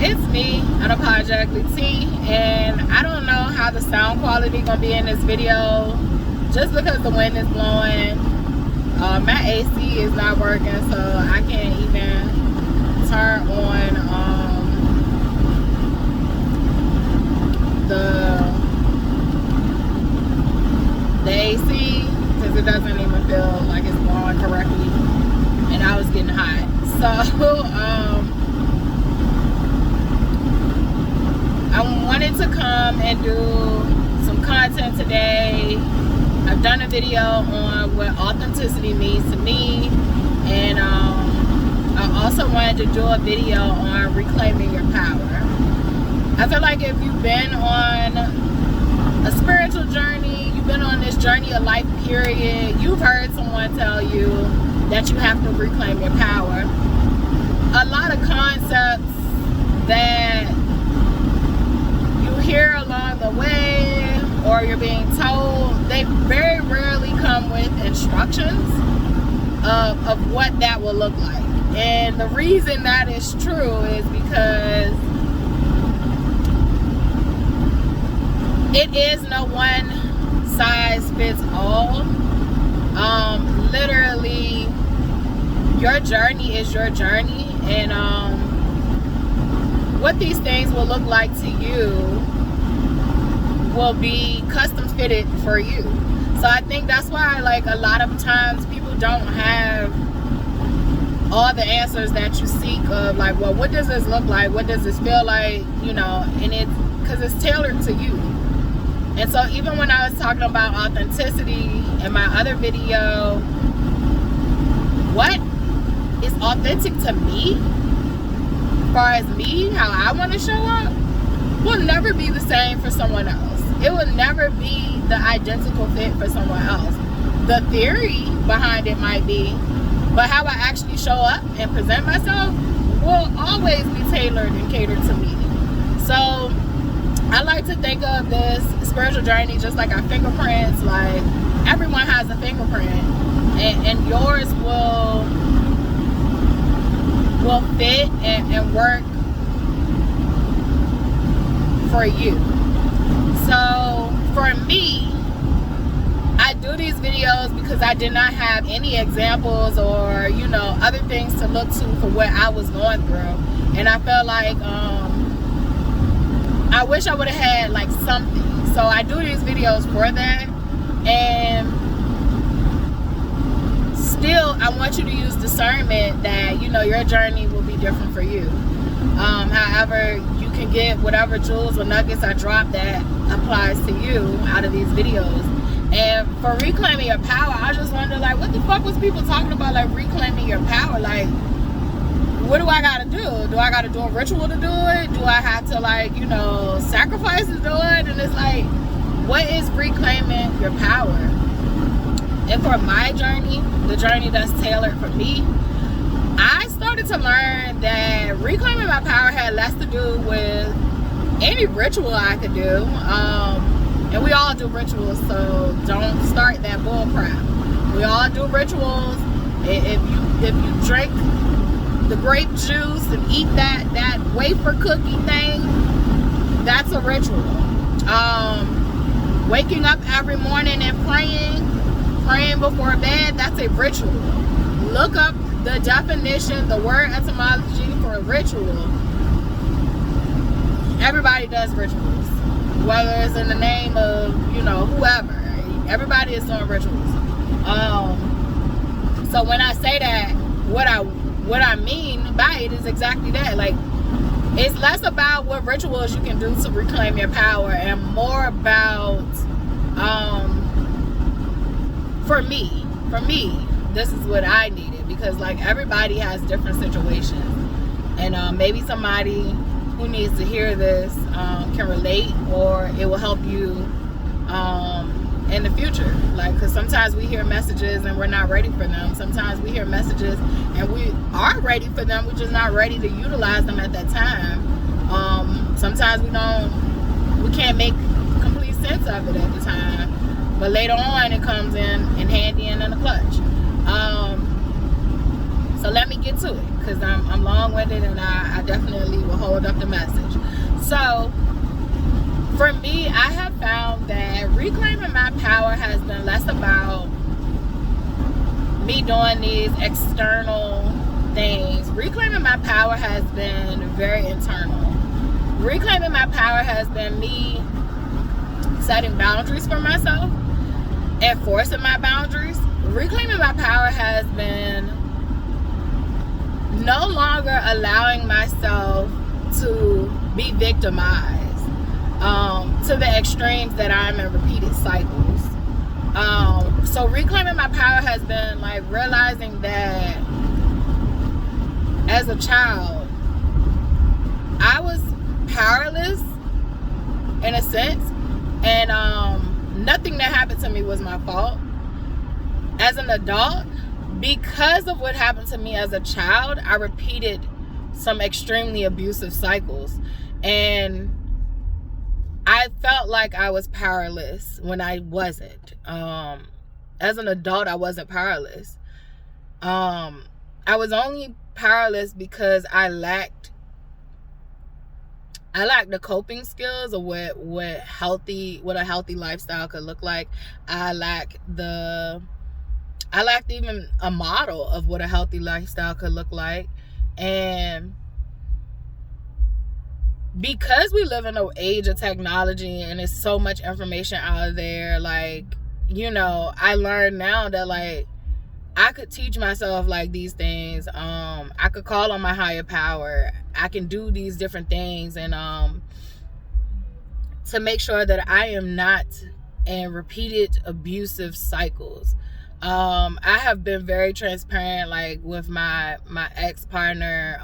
it's me, Unapologetically T, and I don't know how the sound quality gonna be in this video, just because the wind is blowing. My AC is not working, so I can't even turn on the AC, because it doesn't even feel like it's blowing correctly, and I was getting hot. So I wanted to come and do some content today. I've done a video on what authenticity means to me, and I also wanted to do a video on reclaiming your power. I feel like if you've been on a spiritual journey, you've been on this journey of life period, you've heard someone tell you that you have to reclaim your power. A lot of concepts that you hear along the way or you're being told, they very rarely come with instructions of what that will look like. And the reason that is true is because it is no one size fits all. Literally, your journey is your journey, and what these things will look like to you will be custom fitted for you. So I think that's why, like, a lot of times people don't have all the answers that you seek of, like, well, what does this look like? What does this feel like? You know, and it's because it's tailored to you. And so even when I was talking about authenticity in my other video, what is authentic to me, as far as me, how I want to show up, will never be the same for someone else. It will never be the identical fit for someone else. The theory behind it might be, but how I actually show up and present myself will always be tailored and catered to me. So I like to think of this spiritual journey just like our fingerprints. Like, everyone has a fingerprint, and yours will fit and work for you. So for me, I do these videos because I did not have any examples or, you know, other things to look to for what I was going through. And I felt like I wish I would have had like something. So I do these videos for that. And still, I want you to use discernment that, you know, your journey will be different for you. However, you can get whatever jewels or nuggets I drop that applies to you out of these videos. And for reclaiming your power, I just wonder, like, what the fuck was people talking about, like, reclaiming your power? Like, what do I gotta do? Do I gotta do a ritual to do it? Do I have to, like, you know, sacrifice to do it? And it's like, what is reclaiming your power? And for my journey, the journey that's tailored for me, I started to learn that reclaiming my power had less to do with any ritual I could do. And we all do rituals, so don't start that bull crap. We all do rituals. If you drink the grape juice and eat that wafer cookie thing, that's a ritual. Waking up every morning and praying before bed, that's a ritual. Look up the definition, the word etymology for a ritual. Everybody does rituals, whether it's in the name of, you know, whoever. Everybody is doing rituals. So when I say that, what I mean by it is exactly that. Like, it's less about what rituals you can do to reclaim your power and more about, for me, this is what I needed, because, like, everybody has different situations, and maybe somebody who needs to hear this can relate, or it will help you in the future. Like, because sometimes we hear messages and we're not ready for them. Sometimes we hear messages and we are ready for them, we're just not ready to utilize them at that time. Sometimes we can't make complete sense of it at the time, but later on it comes in handy and in a clutch. So let me get to it. because I'm long-winded, and I definitely will hold up the message. So for me, I have found that reclaiming my power has been less about me doing these external things. Reclaiming my power has been very internal. Reclaiming my power has been me setting boundaries for myself, enforcing my boundaries. Reclaiming my power has been no longer allowing myself to be victimized to the extremes that I'm in repeated cycles. So reclaiming my power has been like realizing that as a child, I was powerless in a sense, and nothing that happened to me was my fault. As an adult, because of what happened to me as a child, I repeated some extremely abusive cycles, and I felt like I was powerless when I wasn't. As an adult, I wasn't powerless. I was only powerless because I lacked the coping skills of what a healthy lifestyle could look like. I lacked even a model of what a healthy lifestyle could look like. And because we live in an age of technology and there's so much information out there, like, you know, I learned now that like I could teach myself like these things. I could call on my higher power. I can do these different things, and to make sure that I am not in repeated abusive cycles. I have been very transparent, like with my ex-partner.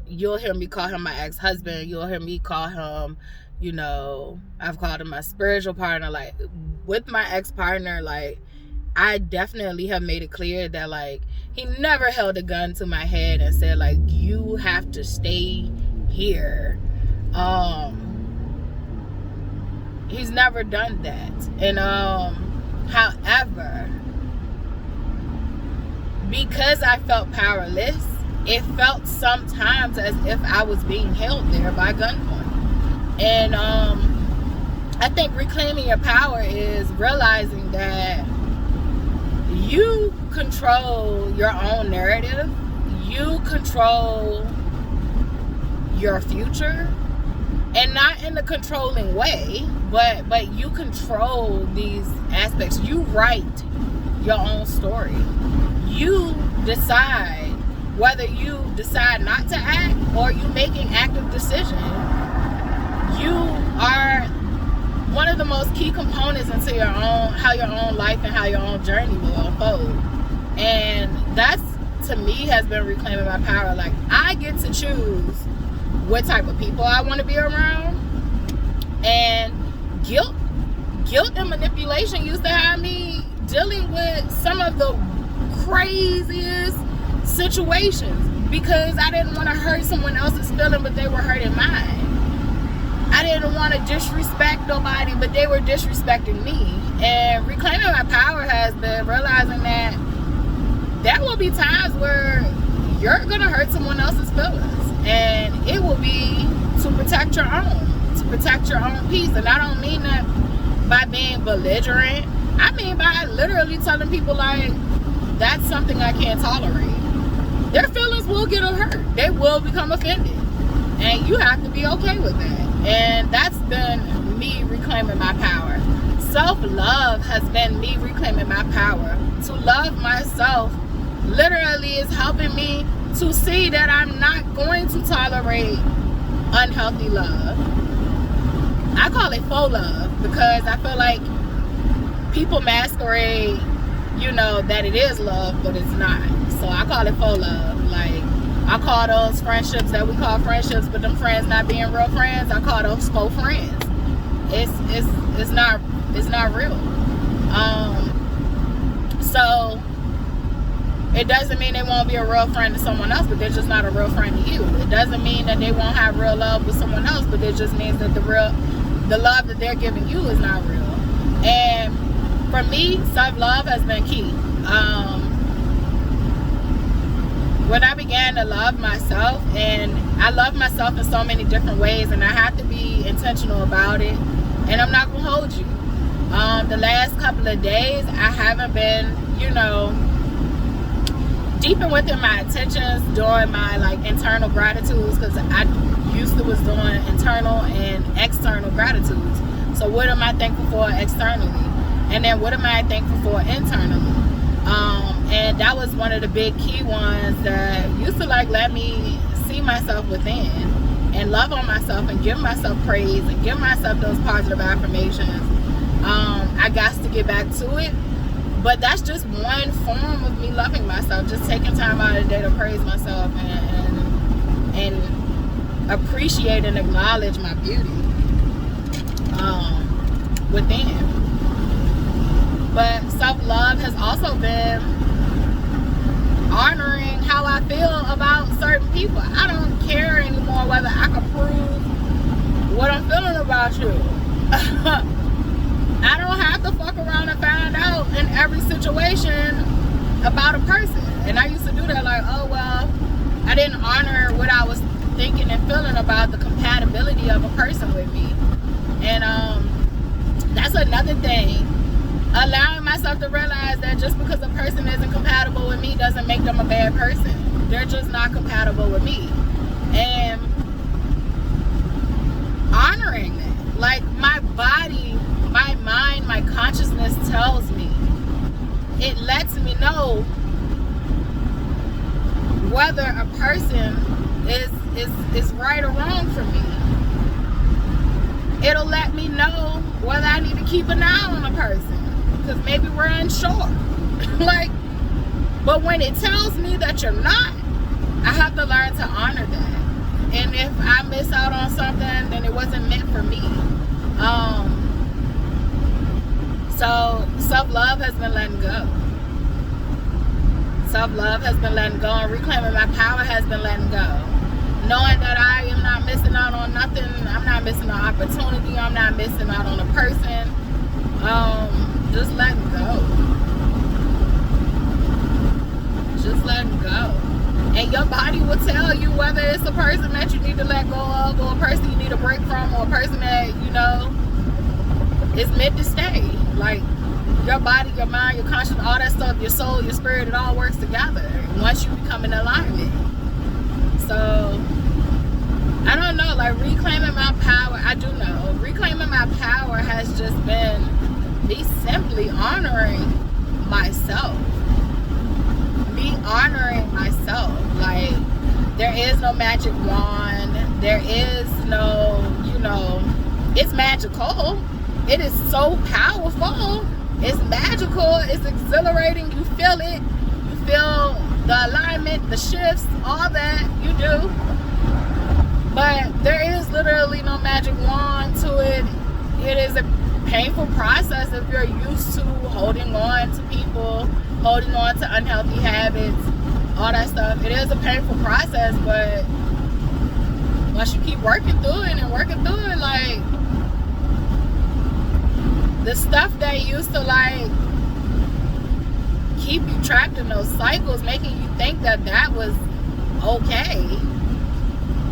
You'll hear me call him my ex-husband. You'll hear me call him, you know, I've called him my spiritual partner. Like with my ex-partner, like I definitely have made it clear that like he never held a gun to my head and said like, you have to stay here. He's never done that. And however, because I felt powerless, it felt sometimes as if I was being held there by gunpoint. And I think reclaiming your power is realizing that you control your own narrative. You control your future, and not in a controlling way, but you control these aspects. You write your own story. You decide whether you decide not to act or you making active decision. You are one of the most key components into your own, how your own life and how your own journey will unfold. And that's, to me, has been reclaiming my power. Like, I get to choose what type of people I want to be around. And guilt and manipulation used to have me dealing with some of the craziest situations because I didn't want to hurt someone else's feeling, but they were hurting mine. I didn't want to disrespect nobody, but they were disrespecting me. And reclaiming my power has been realizing that there will be times where you're going to hurt someone else's feelings. And it will be to protect your own peace. And I don't mean that by being belligerent. I mean by literally telling people like, that's something I can't tolerate. Their feelings will get hurt. They will become offended. And you have to be okay with that. And that's been me reclaiming my power. Self-love has been me reclaiming my power. To love myself literally is helping me to see that I'm not going to tolerate unhealthy love. I call it faux love because I feel like people masquerade, you know, that it is love, but it's not. So I call it faux love. Like, I call those friendships that we call friendships, but them friends not being real friends, I call those faux friends. It's not real. So it doesn't mean they won't be a real friend to someone else, but they're just not a real friend to you. It doesn't mean that they won't have real love with someone else, but it just means that the love that they're giving you is not real. And for me, self-love has been key. when I began to love myself, and I love myself in so many different ways, and I have to be intentional about it, and I'm not gonna hold you. The last couple of days, I haven't been, deeping within my intentions, doing my like internal gratitudes, because I used to was doing internal and external gratitudes. So what am I thankful for externally, and then what am I thankful for internally? And that was one of the big key ones that used to like let me see myself within and love on myself and give myself praise and give myself those positive affirmations. I got to get back to it, but that's just one form of me loving myself, just taking time out of the day to praise myself and appreciate and acknowledge my beauty within. But self-love has also been honoring how I feel about certain people. I don't care anymore whether I can prove what I'm feeling about you. I don't have to fuck around and find out in every situation about a person. And I used to do that, like, oh well, I didn't honor what I was thinking and feeling about the compatibility of a person with me. And that's another thing. Allowing myself to realize that just because a person isn't compatible with me doesn't make them a bad person. They're just not compatible with me. And honoring that. Like, my body, my mind, my consciousness tells me. It lets me know whether a person is right or wrong for me. It'll let me know whether I need to keep an eye on a person, because maybe we're unsure. Like, but when it tells me that you're not, I have to learn to honor that. And if I miss out on something, then it wasn't meant for me. So self-love has been letting go. Self-love has been letting go, and reclaiming my power has been letting go. Knowing that I am not missing out on nothing. I'm not missing an opportunity. I'm not missing out on a person. Just letting go. Just letting go. And your body will tell you whether it's a person that you need to let go of, or a person you need a break from, or a person that, is meant to stay. Like, your body, your mind, your conscience, all that stuff, your soul, your spirit, it all works together once you become in alignment. So, I don't know, like, reclaiming my power, I do know. Reclaiming my power has just been me simply honoring myself. Me honoring myself. Like, there is no magic wand. There is no, it's magical. It is so powerful. It's magical. It's exhilarating. You feel it. You feel the alignment, the shifts, all that you do. But there is literally no magic wand to it. It is a painful process if you're used to holding on to people, holding on to unhealthy habits, all that stuff. It is a painful process, but once you keep working through it, like, the stuff that used to, like, keep you trapped in those cycles, making you think that was okay,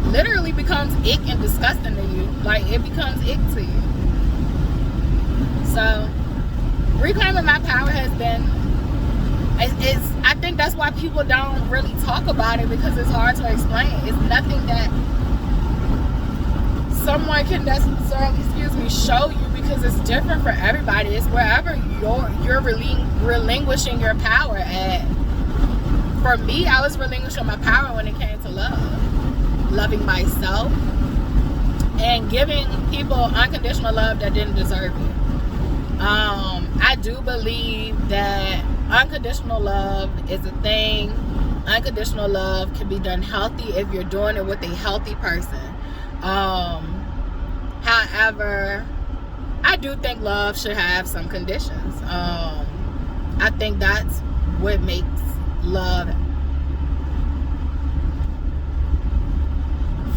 literally becomes ick and disgusting to you. Like, it becomes ick to you. So, reclaiming my power has been, I think that's why people don't really talk about it, because it's hard to explain. It's nothing that someone can necessarily, show you, because it's different for everybody. It's wherever you're relinquishing your power at. For me, I was relinquishing my power when it came to love. Loving myself and giving people unconditional love that didn't deserve it. I do believe that unconditional love is a thing. Unconditional love can be done healthy if you're doing it with a healthy person. However, I do think love should have some conditions. I think that's what makes love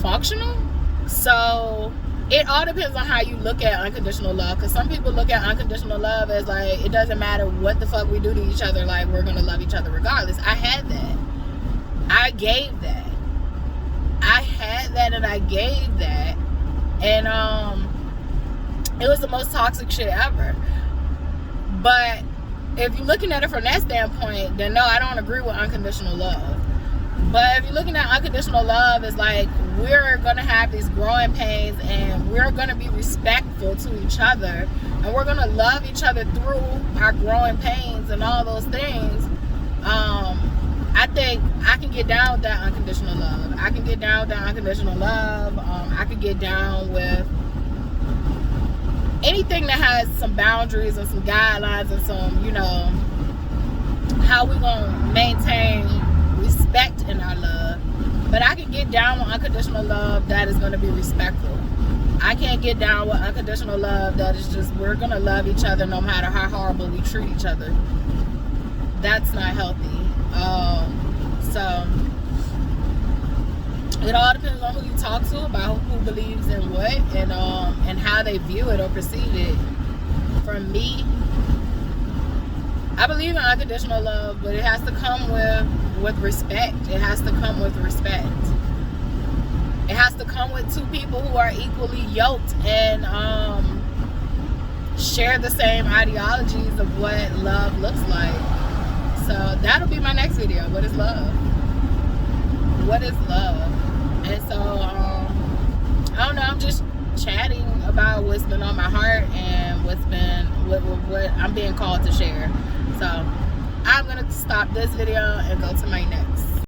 functional. So it all depends on how you look at unconditional love, because some people look at unconditional love as like, it doesn't matter what the fuck we do to each other, like, we're gonna love each other regardless. I had that, I gave that. I had that and I gave that. And it was the most toxic shit ever. But if you're looking at it from that standpoint, then no, I don't agree with unconditional love. But if you're looking at unconditional love, it's like we're going to have these growing pains and we're going to be respectful to each other and we're going to love each other through our growing pains and all those things. I think I can get down with that unconditional love. I can get down with that unconditional love. I can get down with anything that has some boundaries and some guidelines and some, you know, how we going to maintain respect in our love. But I can get down with unconditional love that is going to be respectful. I can't get down with unconditional love that is just we're going to love each other no matter how horrible we treat each other. That's not healthy. So it all depends on who you talk to about who believes in what and how they view it or perceive it. For me, I believe in unconditional love, but it has to come with respect. It has to come with respect. It has to come with two people who are equally yoked and share the same ideologies of what love looks like. So that'll be my next video. What is love? What is love? And so I don't know, I'm just chatting about what's been on my heart and what I'm being called to share. So I'm gonna stop this video and go to my next.